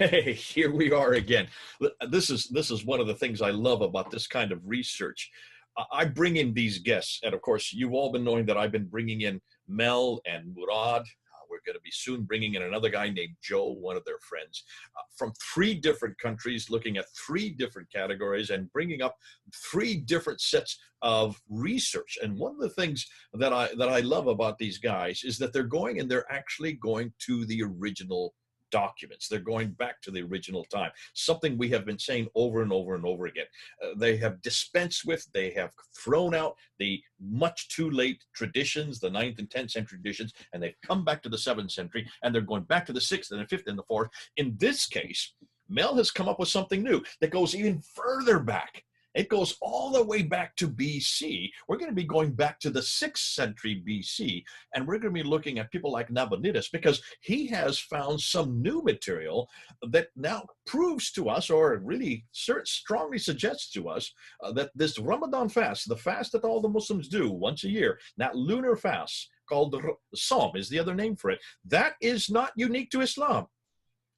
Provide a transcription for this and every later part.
Hey, here we are again. This is one of the things I love about this kind of research. I bring in these guests, and of course, you've all been knowing that I've been bringing in Mel and Murad. We're going to be soon bringing in another guy named Joe, one of their friends, from three different countries, looking at three different categories and bringing up three different sets of research. And one of the things that I love about these guys is that they're actually going to the original documents. They're going back to the original time, something we have been saying over and over and over again. They have dispensed with, they have thrown out the much too late traditions, the 9th and 10th century traditions, and they've come back to the 7th century, and they're going back to the 6th and the 5th and the 4th. In this case, Mel has come up with something new that goes even further back. It goes all the way back to BC. We're going to be going back to the 6th century BC, and we're going to be looking at people like Nabonidus, because he has found some new material that now proves to us, or really strongly suggests to us, that this Ramadan fast, the fast that all the Muslims do once a year, that lunar fast called the Som is the other name for it, that is not unique to Islam.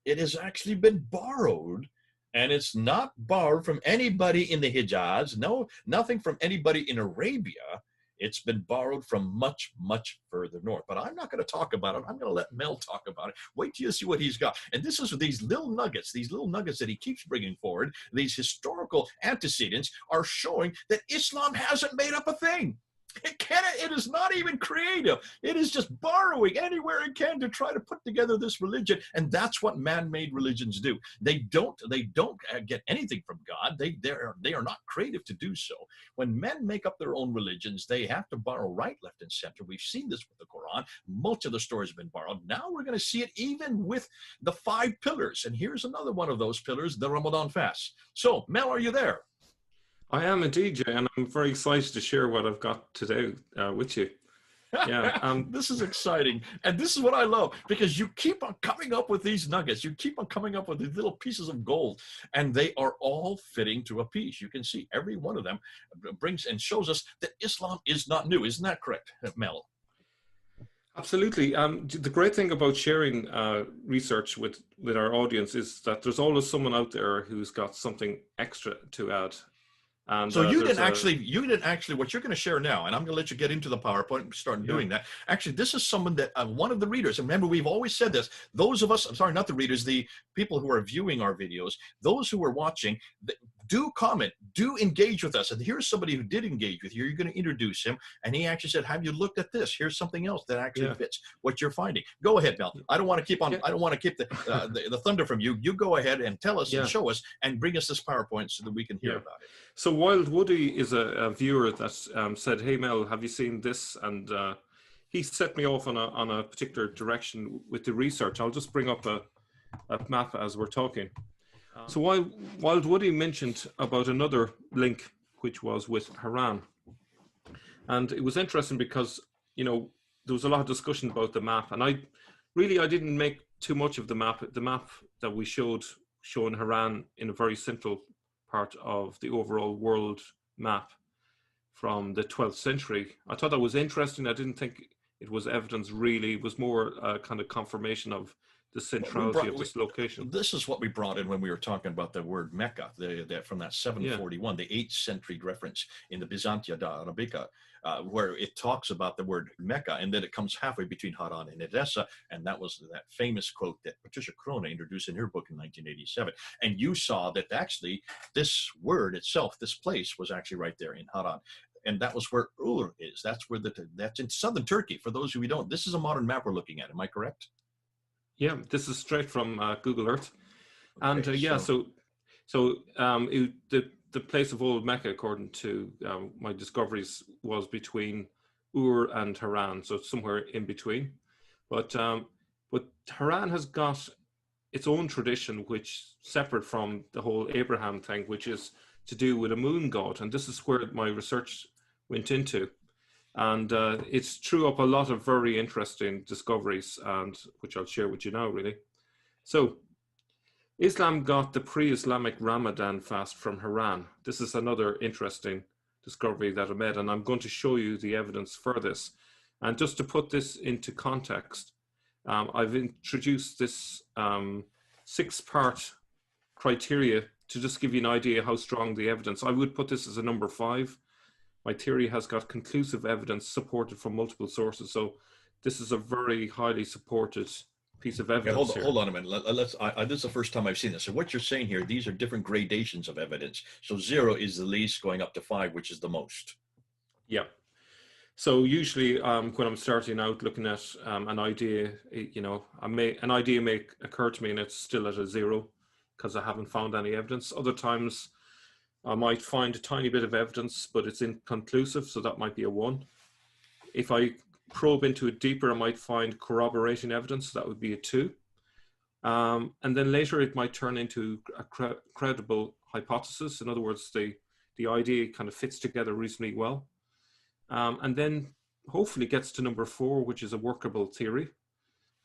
It has actually been borrowed. And it's not borrowed from anybody in the Hijaz, no, nothing from anybody in Arabia. It's been borrowed from much, much further north. But I'm not going to talk about it. I'm going to let Mel talk about it. Wait till you see what he's got. And this is these little nuggets that he keeps bringing forward, these historical antecedents are showing that Islam hasn't made up a thing. It is not even creative. It is just borrowing anywhere it can to try to put together this religion, and that's what man-made religions do. They don't get anything from God. They are not creative to do so. When men make up their own religions, they have to borrow right, left, and center. We've seen this with the Quran. Much of the stories have been borrowed. Now we're going to see it even with the 5 pillars, and here's another one of those pillars: the Ramadan fast. So, Mel, are you there? I am indeed, Jay, and I'm very excited to share what I've got today with you. Yeah, this is exciting, and this is what I love, because you keep on coming up with these nuggets. You keep on coming up with these little pieces of gold, and they are all fitting to a piece. You can see every one of them brings and shows us that Islam is not new. Isn't that correct, Mel? absolutely. The great thing about sharing research with our audience is that there's always someone out there who's got something extra to add. And, so you didn't actually, what you're going to share now, and I'm going to let you get into the PowerPoint and start doing that. Actually, this is someone that one of the readers, and remember, we've always said this, those of us, I'm sorry, not the readers, the people who are viewing our videos, those who are watching, do comment, do engage with us. And here's somebody who did engage with you. You're going to introduce him, and he actually said, have you looked at this? Here's something else that actually fits what you're finding. Go ahead, Mel. I don't want to keep on, I don't want to keep the thunder from you. You go ahead and tell us and show us and bring us this PowerPoint so that we can hear about it. So Wild Woody is a viewer that said, hey, Mel, have you seen this? And he set me off on a particular direction with the research. I'll just bring up a map as we're talking. So Wild Woody mentioned about another link, which was with Haran. And it was interesting because, you know, there was a lot of discussion about the map. And I didn't make too much of the map. The map that we showing Haran in a very central part of the overall world map from the 12th century. I thought that was interesting. I didn't think it was evidence really. It was more a kind of confirmation of the centrality of this location. This is what we brought in when we were talking about the word Mecca, from that 741, the 8th century reference in the Byzantia da Arabica, where it talks about the word Mecca, and then it comes halfway between Haran and Edessa, and that was that famous quote that Patricia Crone introduced in her book in 1987. And you saw that actually this word itself, this place, was actually right there in Haran. And that was where Ur is. That's where that's in southern Turkey. For those who don't, this is a modern map we're looking at. Am I correct? Yeah, this is straight from Google Earth. And okay, the place of old Mecca, according to my discoveries, was between Ur and Haran, so somewhere in between. But Haran has got its own tradition, which separate from the whole Abraham thing, which is to do with a moon god. And this is where my research went into. And it's threw up a lot of very interesting discoveries, and which I'll share with you now, really. So Islam got the pre-Islamic Ramadan fast from Haran. This is another interesting discovery that I made, and I'm going to show you the evidence for this. And just to put this into context, I've introduced this 6-part criteria to just give you an idea how strong the evidence. I would put this as a number 5. My theory has got conclusive evidence supported from multiple sources. So this is a very highly supported piece of evidence. Hold on a minute. This is the first time I've seen this. So what you're saying here, these are different gradations of evidence. So 0 is the least, going up to 5, which is the most. Yeah. So usually when I'm starting out looking at an idea, an idea may occur to me and it's still at a 0 because I haven't found any evidence. Other times I might find a tiny bit of evidence, but it's inconclusive, so that might be a 1. If I probe into it deeper, I might find corroborating evidence, that would be a 2. And then later it might turn into a credible hypothesis. In other words, the idea kind of fits together reasonably well. And then hopefully gets to number 4, which is a workable theory.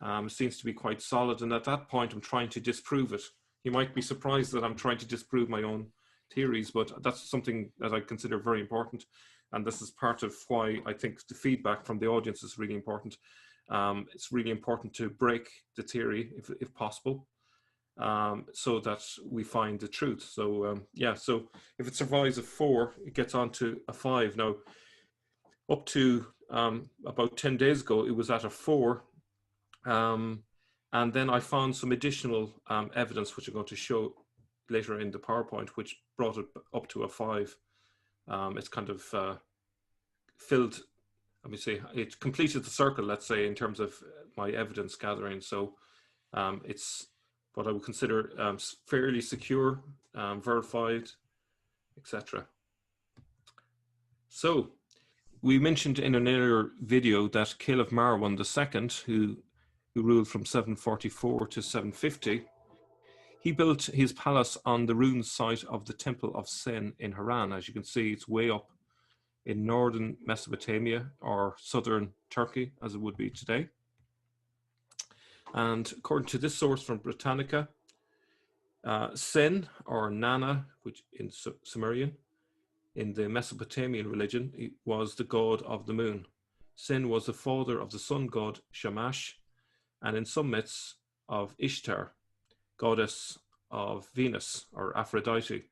It seems to be quite solid. And at that point, I'm trying to disprove it. You might be surprised that I'm trying to disprove my own theories, but that's something that I consider very important. And this is part of why I think the feedback from the audience is really important. It's really important to break the theory if possible, so that we find the truth. So so if it survives a 4, it gets on to a 5. Now, up to about 10 days ago, it was at a 4. And then I found some additional evidence, which I'm going to show later in the PowerPoint, which brought it up to a 5. It's kind of filled, let me see, it completed the circle, let's say, in terms of my evidence gathering. So it's what I would consider fairly secure, verified, etc. So we mentioned in an earlier video that Caliph Marwan II, who ruled from 744 to 750, he built his palace on the ruined site of the Temple of Sen in Haran. As you can see, it's way up in northern Mesopotamia, or southern Turkey, as it would be today. And according to this source from Britannica, Sen, or Nana, which in Sumerian, in the Mesopotamian religion, was the god of the moon. Sen was the father of the sun god Shamash, and in some myths of Ishtar, goddess of Venus, or Aphrodite,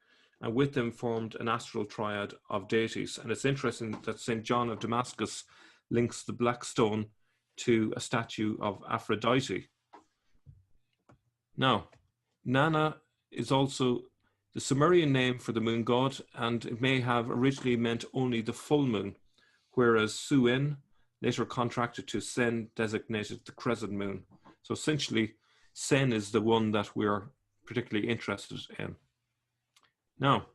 and with them formed an astral triad of deities. And it's interesting that St. John of Damascus links the black stone to a statue of Aphrodite. Now, Nana is also the Sumerian name for the moon god, and it may have originally meant only the full moon, whereas Suen, later contracted to Sen, designated the crescent moon. So essentially, Sen is the one that we're particularly interested in. Now,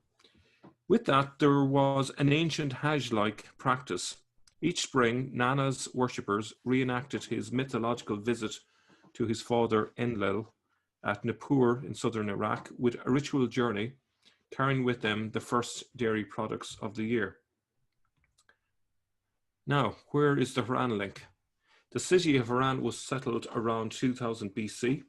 with that, there was an ancient Hajj-like practice. Each spring, Nana's worshippers reenacted his mythological visit to his father Enlil at Nippur in southern Iraq with a ritual journey, carrying with them the first dairy products of the year. Now, where is the Haran link? The city of Haran was settled around 2000 BC.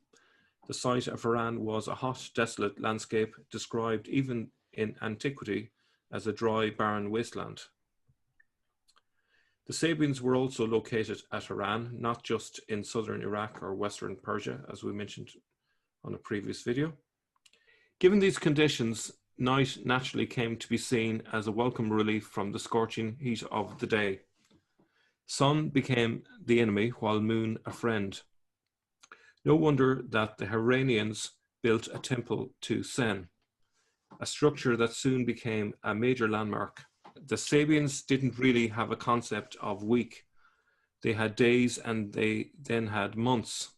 The site of Haran was a hot, desolate landscape described even in antiquity as a dry, barren wasteland. The Sabians were also located at Haran, not just in southern Iraq or western Persia, as we mentioned on a previous video. Given these conditions, night naturally came to be seen as a welcome relief from the scorching heat of the day. Sun became the enemy, while moon a friend. No wonder that the Haranians built a temple to Sen, a structure that soon became a major landmark. The Sabians didn't really have a concept of week. They had days, and they then had months.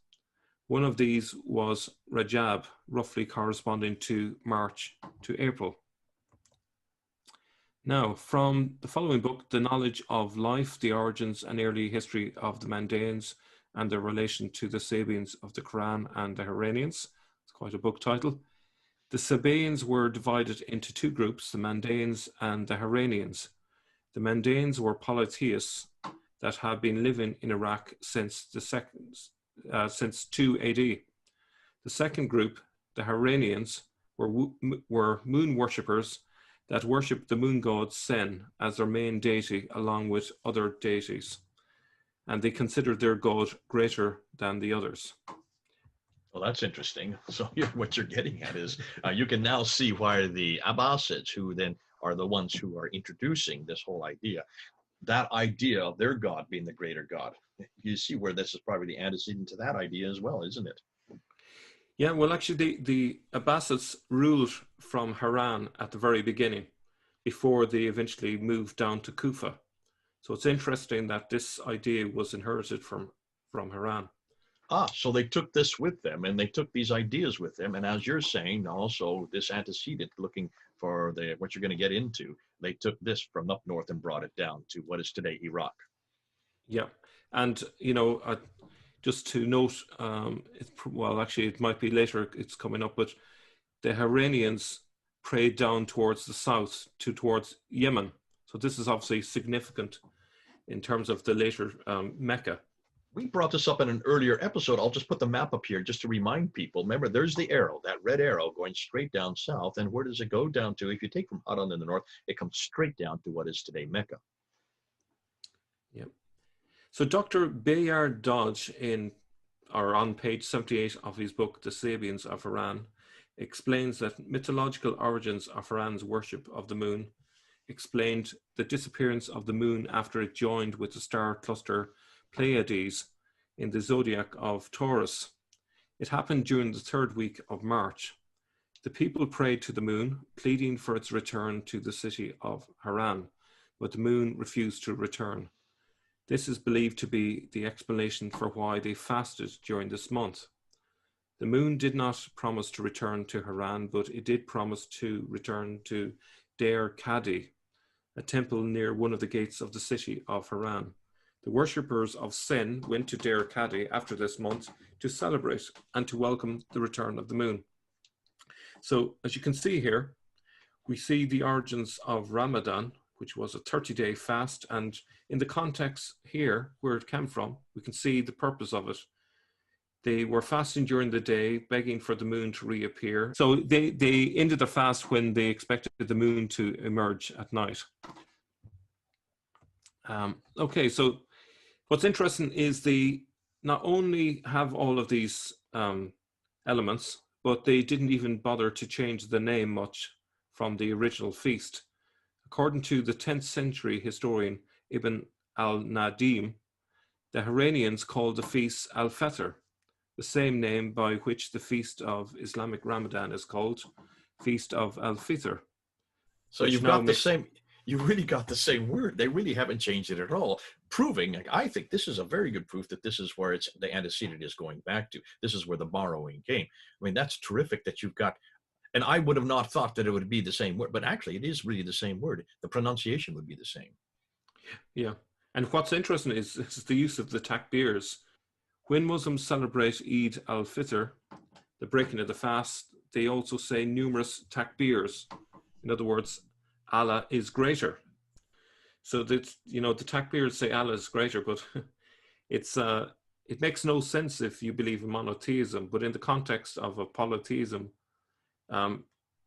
One of these was Rajab, roughly corresponding to March to April. Now, from the following book, The Knowledge of Life, the Origins and Early History of the Mandaeans and their relation to the Sabians of the Quran and the Haranians. It's quite a book title. The Sabaeans were divided into two groups, the Mandaeans and the Haranians. The Mandaeans were polytheists that had been living in Iraq since 2 AD. The second group, the Haranians, were moon worshippers that worshipped the moon god Sen as their main deity, along with other deities, and they considered their god greater than the others. Well, that's interesting. So what you're getting at is you can now see why the Abbasids, who then are the ones who are introducing this whole idea, that idea of their God being the greater God. You see where this is probably the antecedent to that idea as well, isn't it? Yeah, well, actually, the Abbasids ruled from Haran at the very beginning before they eventually moved down to Kufa. So it's interesting that this idea was inherited from Haran. Ah, so they took this with them and they took these ideas with them. And as you're saying, also this antecedent looking for the what you're going to get into, they took this from up north and brought it down to what is today Iraq. Yeah, and you know, just to note, well, actually, it might be later. It's coming up, but the Iranians prayed down towards the south, towards Yemen. So this is obviously significant in terms of the later Mecca. We brought this up in an earlier episode. I'll just put the map up here just to remind people. Remember, there's the arrow, that red arrow going straight down south. And where does it go down to? If you take from Haran in the north, it comes straight down to what is today Mecca. Yeah. So Dr. Bayard Dodge on page 78 of his book, The Sabians of Iran, explains that mythological origins of Iran's worship of the moon explained the disappearance of the moon after it joined with the star cluster Pleiades in the zodiac of Taurus. It happened during the third week of March. The people prayed to the moon, pleading for its return to the city of Haran, but the moon refused to return. This is believed to be the explanation for why they fasted during this month. The moon did not promise to return to Haran, but it did promise to return to Deir Kadi, a temple near one of the gates of the city of Haran. The worshippers of Sin went to Deir Kadi after this month to celebrate and to welcome the return of the moon. So, as you can see here, we see the origins of Ramadan, which was a 30-day fast, and in the context here, where it came from, we can see the purpose of it. They were fasting during the day, begging for the moon to reappear. So they ended the fast when they expected the moon to emerge at night. Okay, so what's interesting is they not only have all of these elements, but they didn't even bother to change the name much from the original feast. According to the 10th century historian Ibn al-Nadim, the Iranians called the feast al-Fitr, the same name by which the feast of Islamic Ramadan is called, Feast of al-Fitr. So you've got the same, you really got the same word. They really haven't changed it at all, proving, I think this is a very good proof that this is where it's the antecedent is going back to. This is where the borrowing came. I mean, that's terrific that you've got, and I would have not thought that it would be the same word, but actually it is really the same word. The pronunciation would be the same. Yeah. And what's interesting is the use of the takbirs. When Muslims celebrate Eid al-Fitr, the breaking of the fast, they also say numerous takbirs. In other words, Allah is greater. So that, you know, the takbirs say Allah is greater, but it makes no sense if you believe in monotheism. But in the context of a polytheism,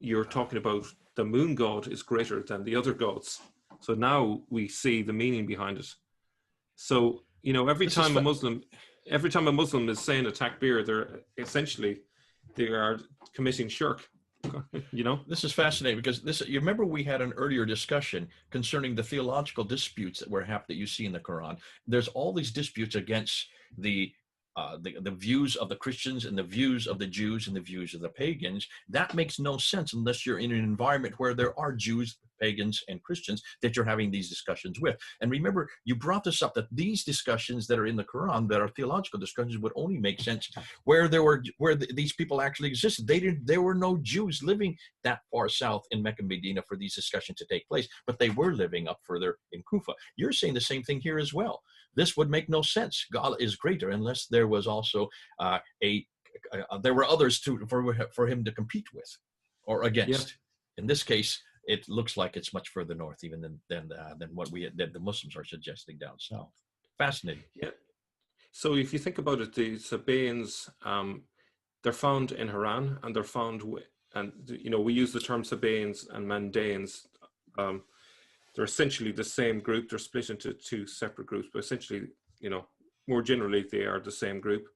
you're talking about the moon god is greater than the other gods. So now we see the meaning behind it. So, you know, every time a Muslim is saying a takbir, they are committing shirk. You know, this is fascinating because you remember we had an earlier discussion concerning the theological disputes that that you see in the Quran. There's all these disputes against the views of the Christians and the views of the Jews and the views of the pagans. That makes no sense unless you're in an environment where there are Jews, pagans, and Christians that you're having these discussions with. And remember, you brought this up that these discussions that are in the Quran, that are theological discussions, would only make sense where these people actually existed. There were no Jews living that far south in Mecca and Medina for these discussions to take place, but they were living up further in Kufa. You're saying the same thing here as well. This would make no sense. God is greater unless there was also there were others for him to compete with or against. Yeah. In this case, it looks like it's much further north even than what the Muslims are suggesting down south. Fascinating. Yeah. So if you think about it, the Sabaeans, they're found in Haran, and they're found and you know, we use the term Sabaeans and Mandaeans. They're essentially the same group. They're split into two separate groups, but essentially, you know, more generally, they are the same group.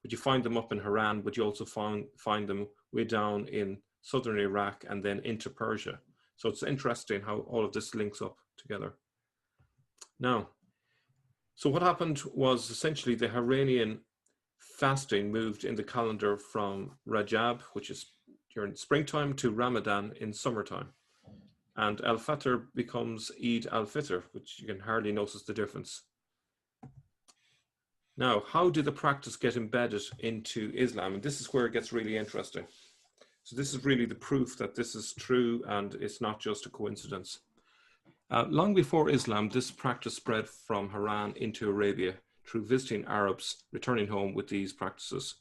but you find them up in Haran, but you also find them way down in southern Iraq and then into Persia. So it's interesting how all of this links up together. Now, so what happened was essentially the Haranian fasting moved in the calendar from Rajab, which is during springtime, to Ramadan in summertime. And Al-Fitr becomes Eid al-Fitr, which you can hardly notice the difference. Now, how did the practice get embedded into Islam? And this is where it gets really interesting. So this is really the proof that this is true and it's not just a coincidence. Long before Islam, this practice spread from Haran into Arabia through visiting Arabs returning home with these practices.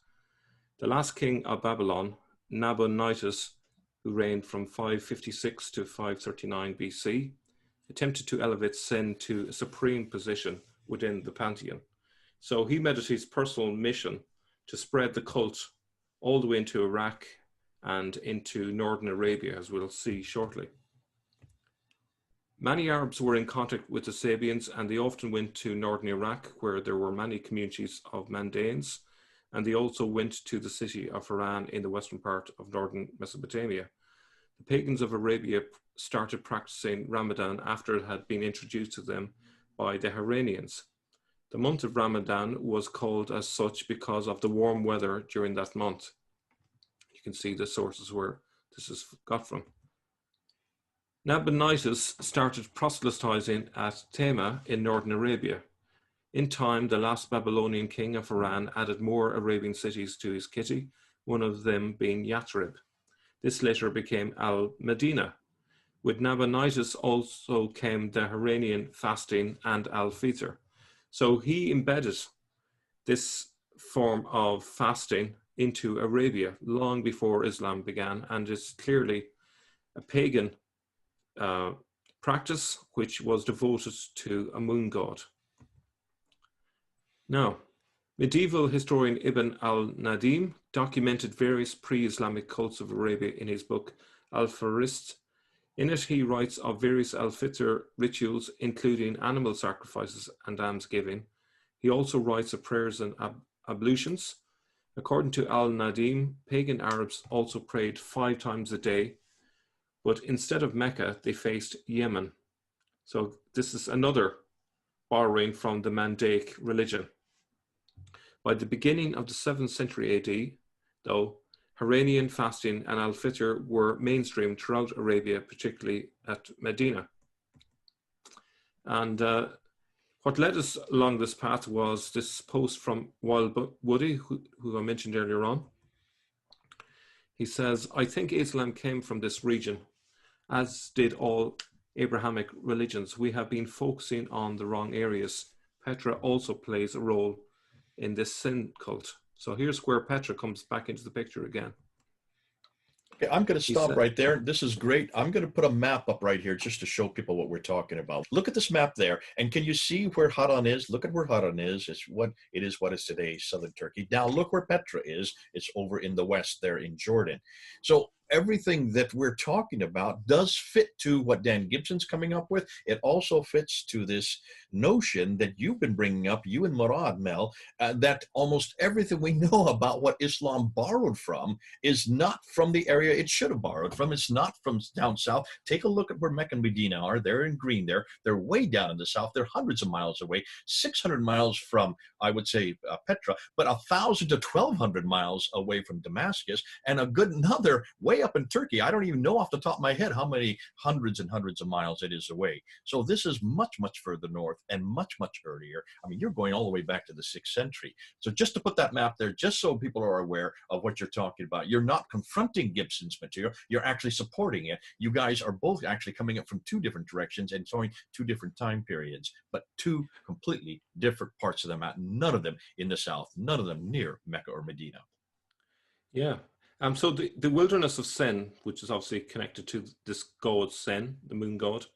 The last king of Babylon, Nabonidus, who reigned from 556 to 539 BC, attempted to elevate sin to a supreme position within the pantheon. So he made it his personal mission to spread the cult all the way into Iraq and into northern Arabia, as we'll see shortly. Many Arabs were in contact with the Sabians, and they often went to northern Iraq, where there were many communities of Mandaeans, and they also went to the city of Haran in the western part of northern Mesopotamia. The pagans of Arabia started practicing Ramadan after it had been introduced to them by the Haranians. The month of Ramadan was called as such because of the warm weather during that month. You can see the sources where this is got from. Nabonidus started proselytizing at Tema in northern Arabia. In time, the last Babylonian king of Haran added more Arabian cities to his kitty, one of them being Yathrib. This later became Al-Medina. With Nabonidus also came the Haranian fasting and Al-Fitr. So he embedded this form of fasting into Arabia long before Islam began, and is clearly a pagan practice which was devoted to a moon god. Now, medieval historian Ibn al-Nadim documented various pre-Islamic cults of Arabia in his book Al-Farist. In it, he writes of various Al-Fitr rituals, including animal sacrifices and almsgiving. He also writes of prayers and ablutions. According to al-Nadim, pagan Arabs also prayed 5 times a day, but instead of Mecca, they faced Yemen. So this is another borrowing from the Mandaic religion. By the beginning of the 7th century AD, though, Haranian fasting and Al-Fitr were mainstream throughout Arabia, particularly at Medina. And what led us along this path was this post from Wild Woody, who I mentioned earlier on. He says, "I think Islam came from this region, as did all Abrahamic religions. We have been focusing on the wrong areas. Petra also plays a role in this sin cult." So here's where Petra comes back into the picture again. Okay, I'm going to stop right there. This is great. I'm going to put a map up right here just to show people what we're talking about. Look at this map there. And can you see where Haran is? Look at where Haran is. It's what is today, southern Turkey. Now look where Petra is. It's over in the west there in Jordan. So everything that we're talking about does fit to what Dan Gibson's coming up with. It also fits to this notion that you've been bringing up, you and Murad, Mel, that almost everything we know about what Islam borrowed from is not from the area it should have borrowed from. It's not from down south. Take a look at where Mecca and Medina are. They're in green there. They're way down in the south. They're hundreds of miles away, 600 miles from, I would say, Petra, but 1,000 to 1,200 miles away from Damascus, and a good another way up in Turkey. I don't even know off the top of my head how many hundreds and hundreds of miles it is away. So this is much, much further north and much, much earlier. I mean, you're going all the way back to the 6th century. So just to put that map there, just so people are aware of what you're talking about, you're not confronting Gibson's material, you're actually supporting it. You guys are both actually coming up from 2 different directions and showing 2 different time periods, but 2 completely different parts of the map. None of them in the south, none of them near Mecca or Medina. Yeah. So the wilderness of Sin, which is obviously connected to this god Sin, the moon god,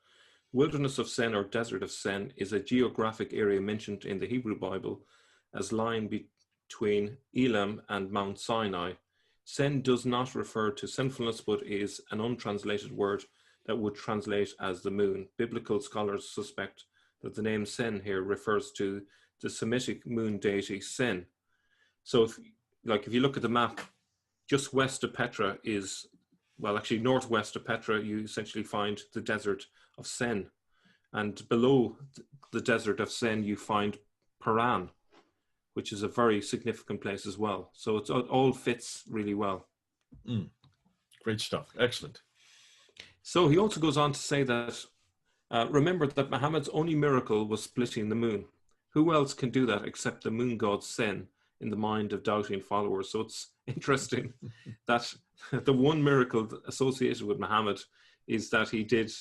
wilderness of Sin or desert of Sin is a geographic area mentioned in the Hebrew Bible as lying between Elam and Mount Sinai. Sin does not refer to sinfulness, but is an untranslated word that would translate as the moon. Biblical scholars suspect that the name Sin here refers to the Semitic moon deity Sin. So like if you look at the map, just west of Petra is, well, actually northwest of Petra, you essentially find the desert of Sen. And below the desert of Sen, you find Paran, which is a very significant place as well. So it all fits really well. Great stuff. Excellent. So he also goes on to say that, remember that Muhammad's only miracle was splitting the moon. Who else can do that except the moon god Sen in the mind of doubting followers? So it's interesting that the one miracle associated with Muhammad is that he did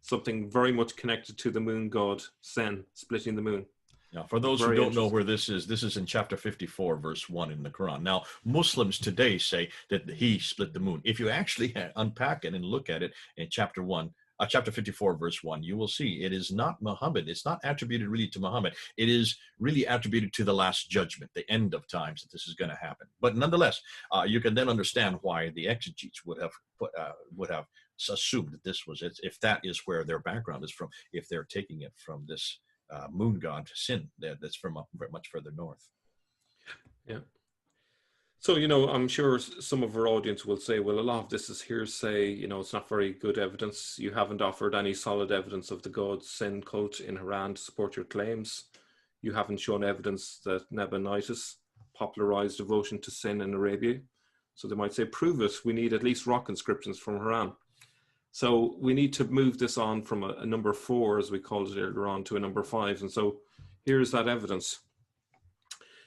something very much connected to the moon god Sen, splitting the moon. Now, for those who don't know where this is in chapter 54, verse 1 in the Quran. Now, Muslims today say that he split the moon. If you actually unpack it and look at it in chapter 54, verse 1, you will see it is not Muhammad. It's not attributed really to Muhammad. It is really attributed to the last judgment, the end of times, that this is going to happen. But nonetheless, you can then understand why the exegetes would have assumed that this was it, if that is where their background is from, if they're taking it from this moon god Sin that's from up much further north. Yeah. So, you know, I'm sure some of our audience will say, well, a lot of this is hearsay, you know, it's not very good evidence. You haven't offered any solid evidence of the god Sin cult in Haran to support your claims. You haven't shown evidence that Nabonidus popularized devotion to Sin in Arabia. So they might say, prove it. We need at least rock inscriptions from Haran. So we need to move this on from a number 4, as we called it earlier on, to a number 5. And so here's that evidence.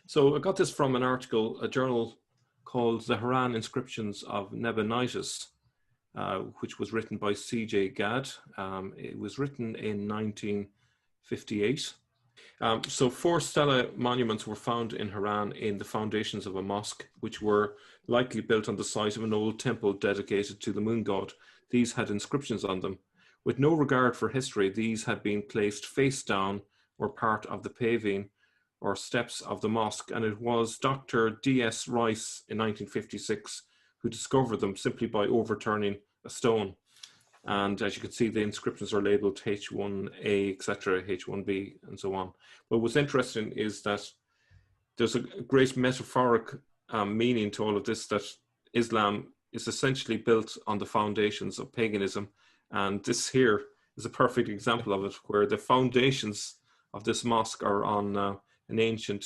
So I got this from an article, a journal called The Haran Inscriptions of Nabonidus, which was written by C.J. Gadd. It was written in 1958. So 4 stela monuments were found in Haran in the foundations of a mosque, which were likely built on the site of an old temple dedicated to the moon god. These had inscriptions on them. With no regard for history, these had been placed face down or part of the paving or steps of the mosque, and it was Dr. D.S. Rice in 1956 who discovered them simply by overturning a stone. And as you can see, the inscriptions are labeled H1A, etc., H1B, and so on. But what's interesting is that there's a great metaphoric meaning to all of this, that Islam is essentially built on the foundations of paganism. And this here is a perfect example of it, where the foundations of this mosque are on an ancient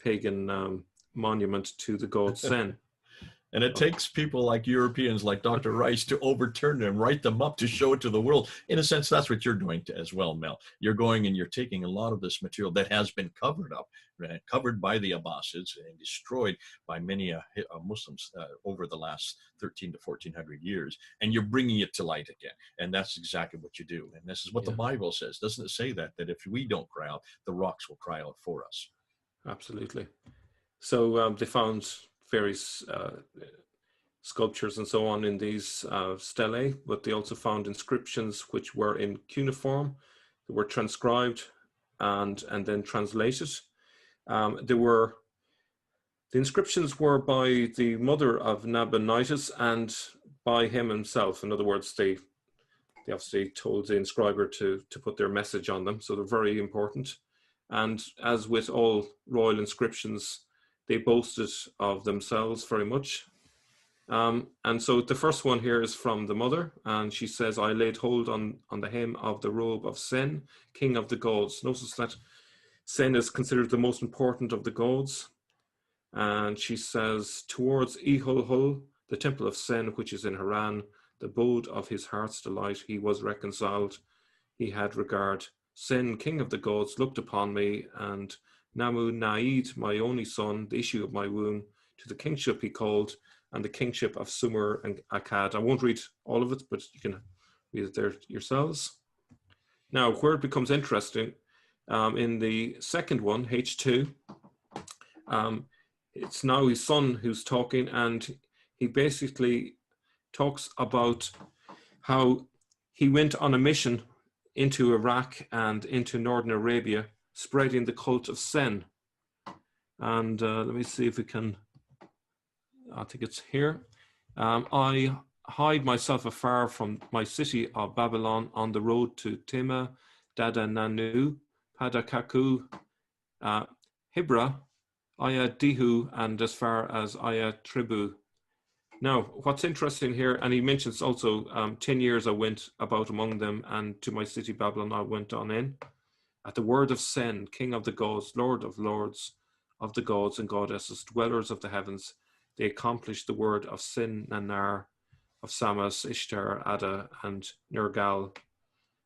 pagan monument to the god Sen. And it takes people like Europeans, like Dr. Rice, to overturn them, write them up, to show it to the world. In a sense, that's what you're doing as well, Mel. You're going and you're taking a lot of this material that has been covered up, right, covered by the Abbasids and destroyed by many Muslims over the last 13 to 1400 years, and you're bringing it to light again. And that's exactly what you do. And this is what the Bible says. Doesn't it say that if we don't cry out, the rocks will cry out for us? Absolutely. So they found various sculptures and so on in these stelae, but they also found inscriptions which were in cuneiform, that were transcribed and then translated. The inscriptions were by the mother of Nabonidus and by him himself. In other words, they obviously told the inscriber to put their message on them, so they're very important. And as with all royal inscriptions, they boasted of themselves very much. And so the first one here is from the mother, and she says, I laid hold on the hem of the robe of Sen, king of the gods. Notice that Sen is considered the most important of the gods. And she says, towards Ihulhul, the temple of Sen, which is in Haran, the abode of his heart's delight, he was reconciled. He had regard. Sen, king of the gods, looked upon me, and Namu Naid, my only son, the issue of my womb, to the kingship he called, and the kingship of Sumer and Akkad. I won't read all of it, but you can read it there yourselves. Now, where it becomes interesting, in the second one, H2, it's now his son who's talking, and he basically talks about how he went on a mission into Iraq and into Northern Arabia, spreading the cult of Sen. And let me see if we can, I think it's here. I hide myself afar from my city of Babylon on the road to Tema, Dadananu, Padakaku, Hibra, Aya Dihu, and as far as Aya Tribu. Now, what's interesting here, and he mentions also 10 years I went about among them, and to my city Babylon I went on in. At the word of Sen, king of the gods, lord of lords, of the gods and goddesses, dwellers of the heavens, they accomplished the word of Sin Nanar, of Samas, Ishtar, Ada, and Nergal.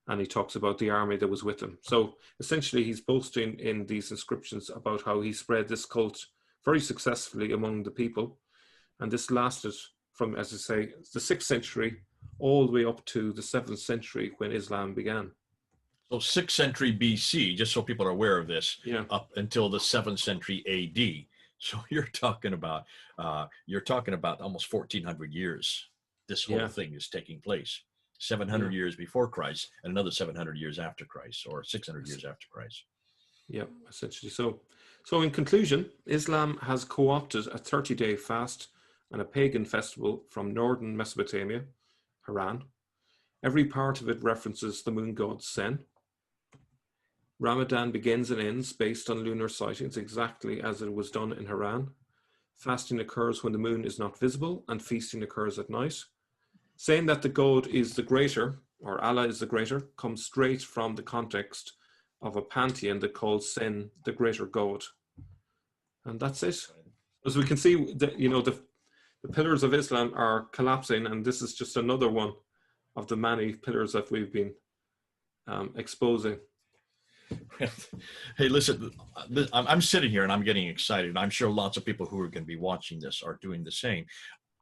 And he talks about the army that was with him. So essentially, he's boasting in these inscriptions about how he spread this cult very successfully among the people. And this lasted from, as I say, the 6th century all the way up to the 7th century when Islam began. So 6th century BC, just so people are aware of this, Yeah. up until the 7th century AD. So you're talking about almost 1400 years. This whole thing is taking place. 700 years before Christ and another 700 years after Christ, or 600 years after Christ. Yeah, essentially. So in conclusion, Islam has co-opted a 30-day fast and a pagan festival from northern Mesopotamia, Haran. Every part of it references the moon god Sen. Ramadan begins and ends based on lunar sightings, exactly as it was done in Haran. Fasting occurs when the moon is not visible, and feasting occurs at night. Saying that the god is the greater, or Allah is the greater, comes straight from the context of a pantheon that calls Sen the greater god. And that's it. As we can see, the pillars of Islam are collapsing, and this is just another one of the many pillars that we've been exposing. Hey, listen, I'm sitting here and I'm getting excited. I'm sure lots of people who are going to be watching this are doing the same.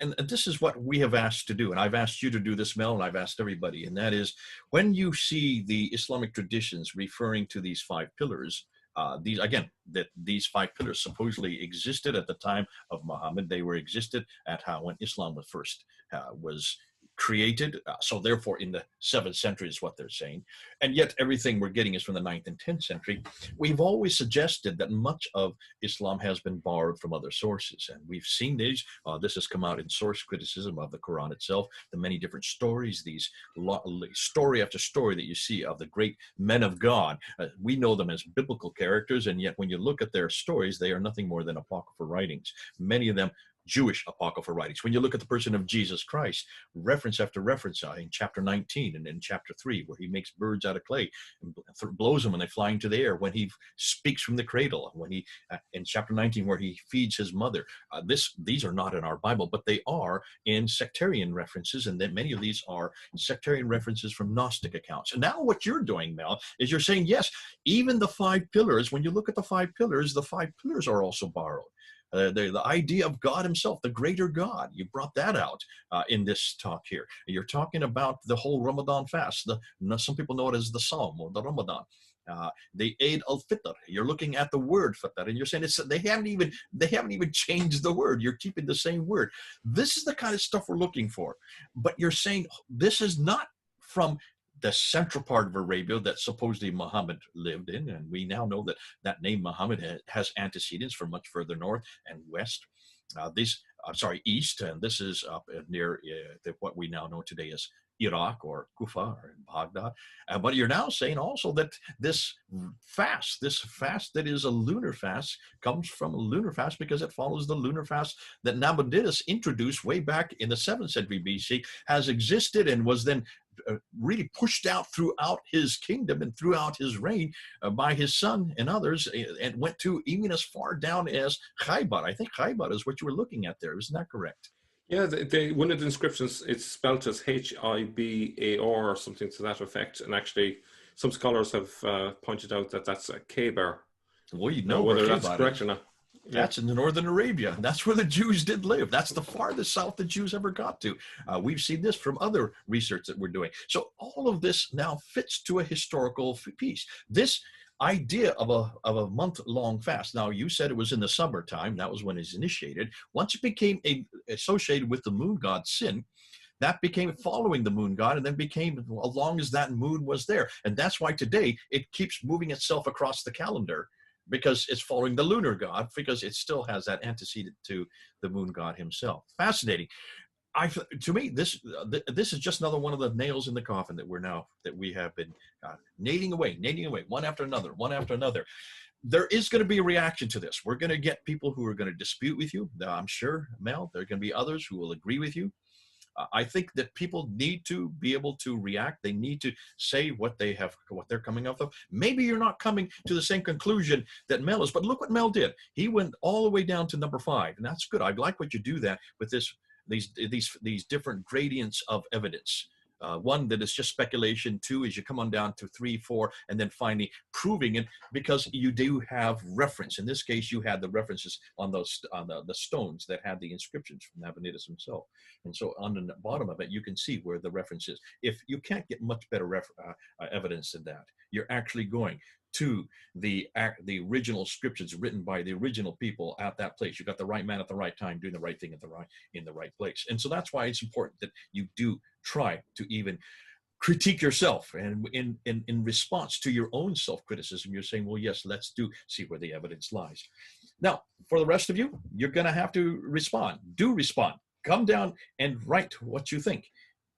And this is what we have asked to do. And I've asked you to do this, Mel, and I've asked everybody. And that is, when you see the Islamic traditions referring to these 5 pillars, these 5 pillars supposedly existed at the time of Muhammad. They were existed at when Islam was first was created. So therefore, in the 7th century is what they're saying. And yet everything we're getting is from the 9th and 10th century. We've always suggested that much of Islam has been borrowed from other sources. And we've seen these. This has come out in source criticism of the Quran itself, the many different stories, these story after story that you see of the great men of God. We know them as biblical characters, and yet when you look at their stories, they are nothing more than apocryphal writings. Many of them Jewish apocryphal writings. When you look at the person of Jesus Christ, reference after reference in chapter 19 and in chapter 3, where he makes birds out of clay and blows them and they fly into the air, when he speaks from the cradle, when he in chapter 19 where he feeds his mother. These are not in our Bible, but they are in sectarian references, and then many of these are sectarian references from Gnostic accounts. And now what you're doing, Mel, is you're saying, yes, even the 5 pillars, when you look at the 5 pillars are also borrowed. The idea of God himself, the greater God, you brought that out in this talk here. You're talking about the whole Ramadan fast. Some people know it as the Psalm or the Ramadan. The Eid al-Fitr. You're looking at the word Fitr, and you're saying they haven't even changed the word. You're keeping the same word. This is the kind of stuff we're looking for. But you're saying this is not from the central part of Arabia that supposedly Muhammad lived in, and we now know that name Muhammad has antecedents from much further north and west. East, and this is up near what we now know today as Iraq or Kufa or Baghdad. But you're now saying also that this fast that is a lunar fast, comes from a lunar fast because it follows the lunar fast that Nabonidus introduced way back in the 7th century BC, has existed and was then really pushed out throughout his kingdom and throughout his reign by his son and others, and went to even as far down as Khaybar. I think Khaybar is what you were looking at there. Isn't that correct? Yeah, one of the inscriptions, it's spelled as Hibar or something to that effect. And actually, some scholars have pointed out that that's a Khaybar. Well, you know whether that's correct or not. That's in the northern Arabia. That's where the Jews did live. That's the farthest south the Jews ever got to. We've seen this from other research that we're doing. So all of this now fits to a historical piece. This idea of a month-long fast. Now, you said it was in the summertime. That was when it's initiated. Once it became associated with the moon god Sin, that became following the moon god, and then became as long as that moon was there. And that's why today it keeps moving itself across the calendar, because it's following the lunar god, because it still has that antecedent to the moon god himself. Fascinating. To me, this is just another one of the nails in the coffin that we have been nailing away, one after another. there is going to be a reaction to this. We're going to get people who are going to dispute with you. I'm sure, Mel, there are going to be others who will agree with you. I think that people need to be able to react. They need to say what they're coming up of. Maybe you're not coming to the same conclusion that Mel is, but look what Mel did. He went all the way down to number 5, and that's good. I like what you do that with these different gradients of evidence. 1 that is just speculation. 2 is you come on down to 3, 4, and then finally proving it, because you do have reference. In this case, you had the references on the stones that had the inscriptions from Nabonidus himself. And so on the bottom of it, you can see where the reference is. If you can't get much better evidence than that, you're actually going to the original scriptures written by the original people at that place. You got the right man at the right time, doing the right thing in the right place. And so that's why it's important that you do try to even critique yourself, and in response to your own self-criticism, you're saying, well, yes, let's see where the evidence lies. Now, for the rest of you, you're going to have to respond. Do respond. Come down and write what you think.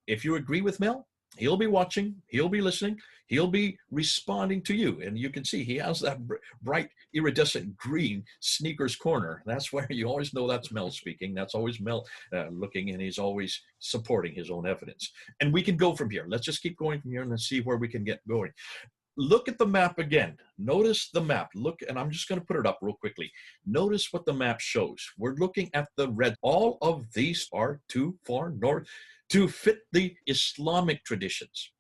If you agree with Mel, he'll be watching, he'll be listening, he'll be responding to you. And you can see he has that bright iridescent green sneakers corner. That's where you always know that's Mel speaking. That's always Mel looking, and he's always supporting his own evidence. And we can go from here. Let's just keep going from here and let's see where we can get going. Look at the map again. Notice the map. Look, and I'm just going to put it up real quickly. Notice what the map shows. We're looking at the red. All of these are too far north to fit the Islamic traditions.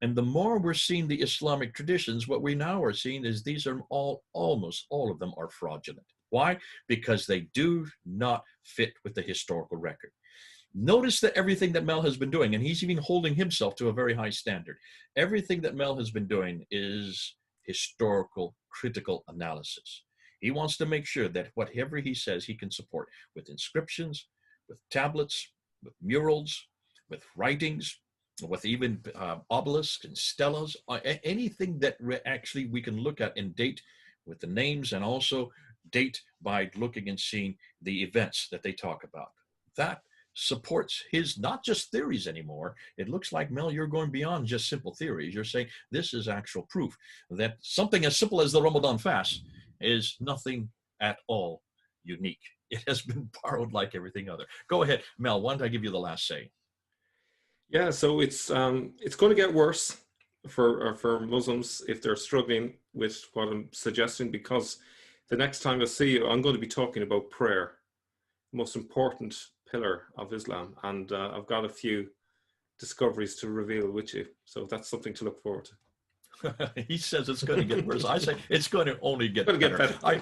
And the more we're seeing the Islamic traditions, what we now are seeing is these are almost all of them are fraudulent. Why? Because they do not fit with the historical record. Notice that everything that Mel has been doing, and he's even holding himself to a very high standard, everything that Mel has been doing is historical, critical analysis. He wants to make sure that whatever he says he can support with inscriptions, with tablets, with murals, with writings, with even obelisks and stelas, anything that actually we can look at and date with the names, and also date by looking and seeing the events that they talk about. That supports his not just theories anymore. It looks like, Mel, you're going beyond just simple theories. You're saying this is actual proof that something as simple as the Ramadan fast is nothing at all unique. It has been borrowed like everything other. Go ahead, Mel. Why don't I give you the last say? Yeah, so it's going to get worse for Muslims if they're struggling with what I'm suggesting, because the next time I see you, I'm going to be talking about prayer, the most important pillar of Islam, and I've got a few discoveries to reveal with you. So that's something to look forward to. He says it's going to get worse. I say it's going to only get better. Get better.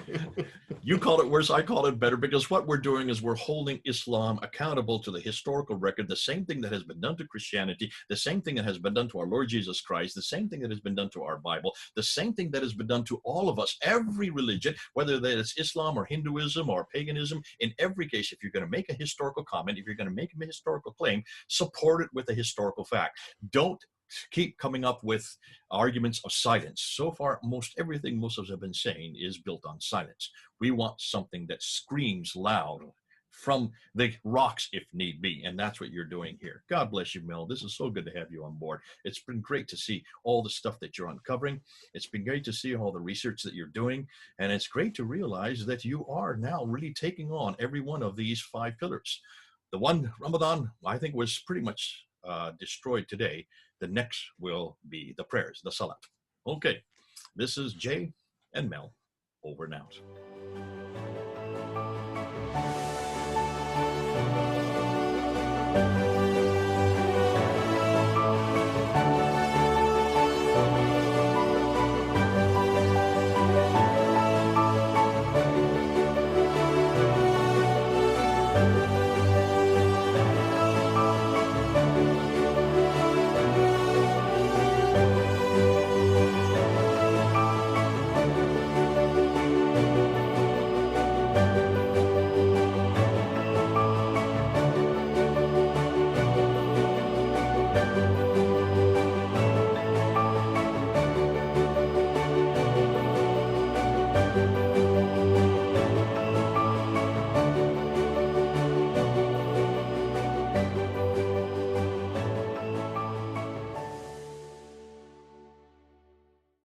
You call it worse, I call it better, because what we're doing is we're holding Islam accountable to the historical record, the same thing that has been done to Christianity, the same thing that has been done to our Lord Jesus Christ, the same thing that has been done to our Bible, the same thing that has been done to all of us, every religion, whether that is Islam or Hinduism or paganism. In every case, if you're going to make a historical comment, if you're going to make a historical claim, support it with a historical fact. Don't keep coming up with arguments of silence. So far, most everything Muslims have been saying is built on silence. We want something that screams loud from the rocks if need be, and that's what you're doing here. God bless you, Mel. This is so good to have you on board. It's been great to see all the stuff that you're uncovering. It's been great to see all the research that you're doing, and it's great to realize that you are now really taking on every one of these 5 pillars. The one, Ramadan, I think was pretty much destroyed today. The next will be the prayers, the salat. Okay, this is Jay and Mel, over and out.